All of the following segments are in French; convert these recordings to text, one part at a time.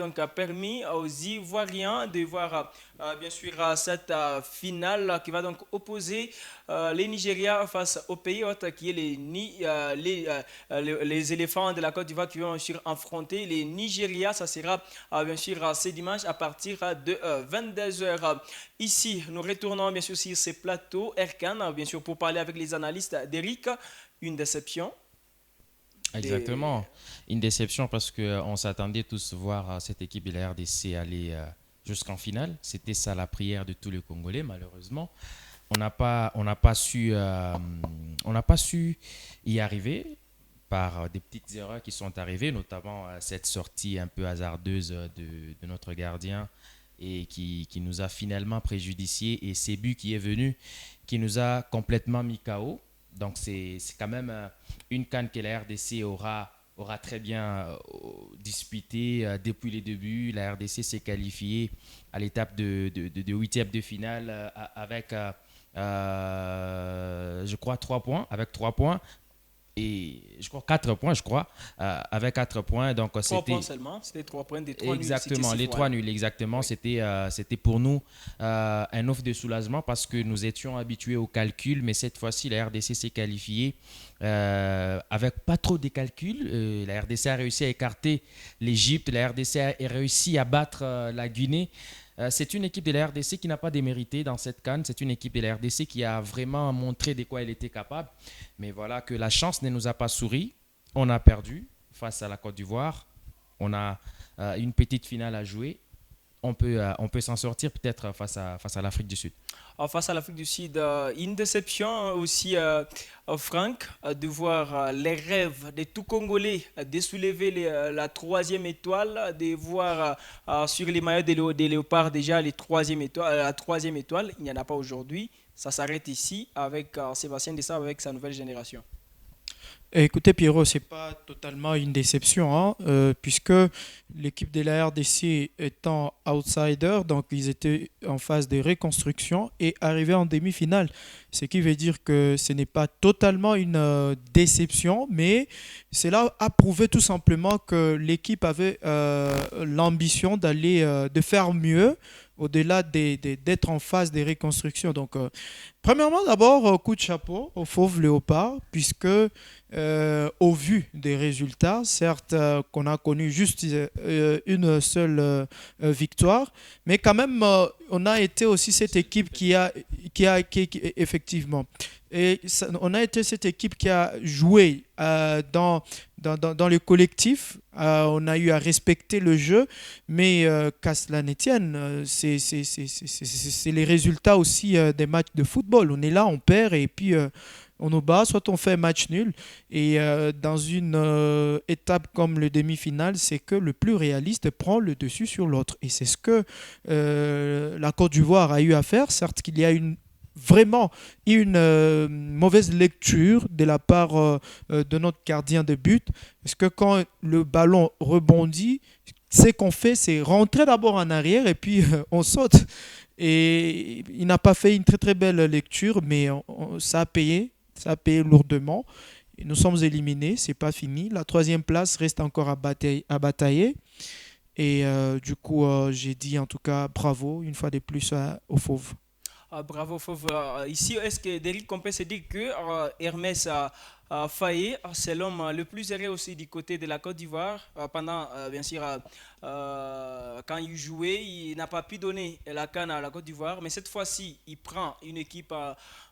donc permis aux Ivoiriens de voir bien sûr cette finale qui va donc opposer les Nigeria face au pays hôte qui est les éléphants de la Côte d'Ivoire qui vont bien sûr affronter les Nigeria. Ça sera bien sûr ce dimanche à partir de 22 heures. Ici, nous retournons bien sûr sur ces plateaux Erkan, bien sûr pour parler avec les analystes d'Eric. Une déception. Des... Exactement. Une déception parce qu'on s'attendait tous voir cette équipe de la RDC aller jusqu'en finale. C'était ça la prière de tous les Congolais, malheureusement. On n'a pas su y arriver par des petites erreurs qui sont arrivées, notamment cette sortie un peu hasardeuse de notre gardien et qui nous a finalement préjudicié et c'est but qui est venu qui nous a complètement mis KO. Donc c'est quand même une canne que la RDC aura très bien disputé depuis les débuts. La RDC s'est qualifiée à l'étape de huitième de finale avec, je crois, 3 points. Avec 3 points et je crois 4 points, je crois, avec 4 points. Donc, 3 points c'était seulement, c'était 3 points des 3 nuls exactement les successifs. trois Ouais. nuls. Exactement, Oui. c'était pour nous un offre de soulagement parce que nous étions habitués au calcul, mais cette fois-ci, la RDC s'est qualifiée avec pas trop de calculs. La RDC a réussi à écarter l'Égypte, la RDC a réussi à battre la Guinée. C'est une équipe de la RDC qui n'a pas démérité dans cette canne. C'est une équipe de la RDC qui a vraiment montré de quoi elle était capable. Mais voilà que la chance ne nous a pas souri. On a perdu face à la Côte d'Ivoire. On a une petite finale à jouer. On peut s'en sortir peut-être face à l'Afrique du Sud. Face à l'Afrique du Sud, une déception aussi, Franck, de voir les rêves de tout Congolais de soulever la troisième étoile, de voir sur les maillots des Léopards déjà la troisième étoile. Il n'y en a pas aujourd'hui. Ça s'arrête ici avec Sébastien Dessa avec sa nouvelle génération. Écoutez, Pierrot, c'est pas totalement une déception, hein, puisque l'équipe de la RDC étant outsider, donc ils étaient en phase de reconstruction et arrivés en demi-finale. Ce qui veut dire que ce n'est pas totalement une déception, mais cela a prouvé tout simplement que l'équipe avait l'ambition de faire mieux au-delà d'être en phase de reconstruction. Donc, premièrement, d'abord, coup de chapeau au Fauve Léopard, puisque au vu des résultats, certes qu'on a connu juste une seule victoire, mais quand même on a été aussi cette équipe effectivement, on a été cette équipe qui a joué dans le collectif. On a eu à respecter le jeu, mais qu'à cela ne tienne, c'est les résultats aussi des matchs de football. On est là, on perd et puis on nous bat, soit on fait un match nul. Et dans une étape comme le demi-finale, c'est que le plus réaliste prend le dessus sur l'autre. Et c'est ce que la Côte d'Ivoire a eu à faire. Certes qu'il y a vraiment une mauvaise lecture de la part de notre gardien de but. Parce que quand le ballon rebondit, ce qu'on fait, c'est rentrer d'abord en arrière et puis on saute. Et il n'a pas fait une très très belle lecture, mais ça a payé. Ça a payé lourdement. Et nous sommes éliminés, c'est pas fini. La troisième place reste encore à batailler. Et du coup, j'ai dit en tout cas bravo une fois de plus aux Fauves. Bravo, Fauve. Ici, est-ce que Derrick on peut se dire que Hermès Faye, c'est l'homme le plus erré aussi du côté de la Côte d'Ivoire pendant, bien sûr, quand il jouait, il n'a pas pu donner la canne à la Côte d'Ivoire, mais cette fois-ci, il prend une équipe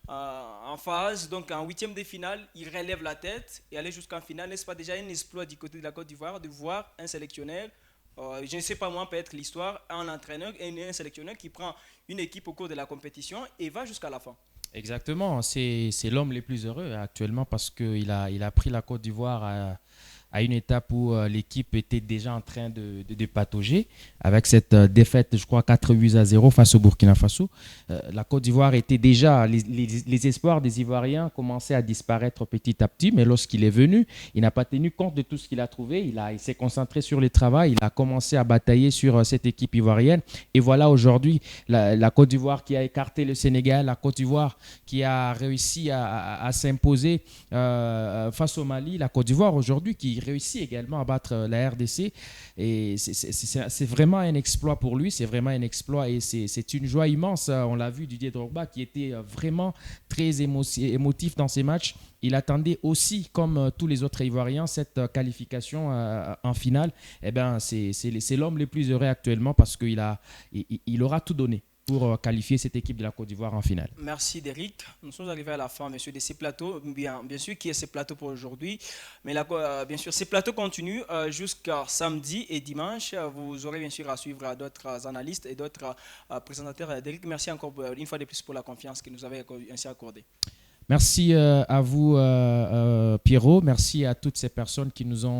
en phase, donc en huitième de finale, il relève la tête et aller jusqu'en finale. N'est-ce pas déjà un exploit du côté de la Côte d'Ivoire de voir un sélectionneur je ne sais pas moi, peut-être l'histoire, un entraîneur et un sélectionneur qui prend une équipe au cours de la compétition et va jusqu'à la fin. Exactement, c'est l'homme le plus heureux actuellement parce qu'il a pris la Côte d'Ivoire à une étape où l'équipe était déjà en train de patauger avec cette défaite, je crois, 4 buts à 0 face au Burkina Faso. La Côte d'Ivoire était déjà, les espoirs des Ivoiriens commençaient à disparaître petit à petit, mais lorsqu'il est venu, il n'a pas tenu compte de tout ce qu'il a trouvé. Il s'est concentré sur le travail, il a commencé à batailler sur cette équipe ivoirienne. Et voilà aujourd'hui, la Côte d'Ivoire qui a écarté le Sénégal, la Côte d'Ivoire qui a réussi à s'imposer face au Mali, la Côte d'Ivoire aujourd'hui qui réussit également à battre la RDC. Et c'est vraiment un exploit pour lui, c'est vraiment un exploit et c'est une joie immense. On l'a vu, Didier Drogba qui était vraiment très émotif dans ces matchs. Il attendait aussi, comme tous les autres Ivoiriens, cette qualification en finale. Eh ben, c'est l'homme le plus heureux actuellement parce il aura tout donné pour qualifier cette équipe de la Côte d'Ivoire en finale. Merci Derrick. Nous sommes arrivés à la fin, monsieur, de ces plateaux. Bien sûr, qui est ce plateau pour aujourd'hui. Mais là, bien sûr, ces plateaux continuent jusqu'à samedi et dimanche. Vous aurez bien sûr à suivre d'autres analystes et d'autres présentateurs. Derrick, merci encore une fois de plus pour la confiance que nous avez ainsi accordée. Merci à vous, Pierrot. Merci à toutes ces personnes qui nous ont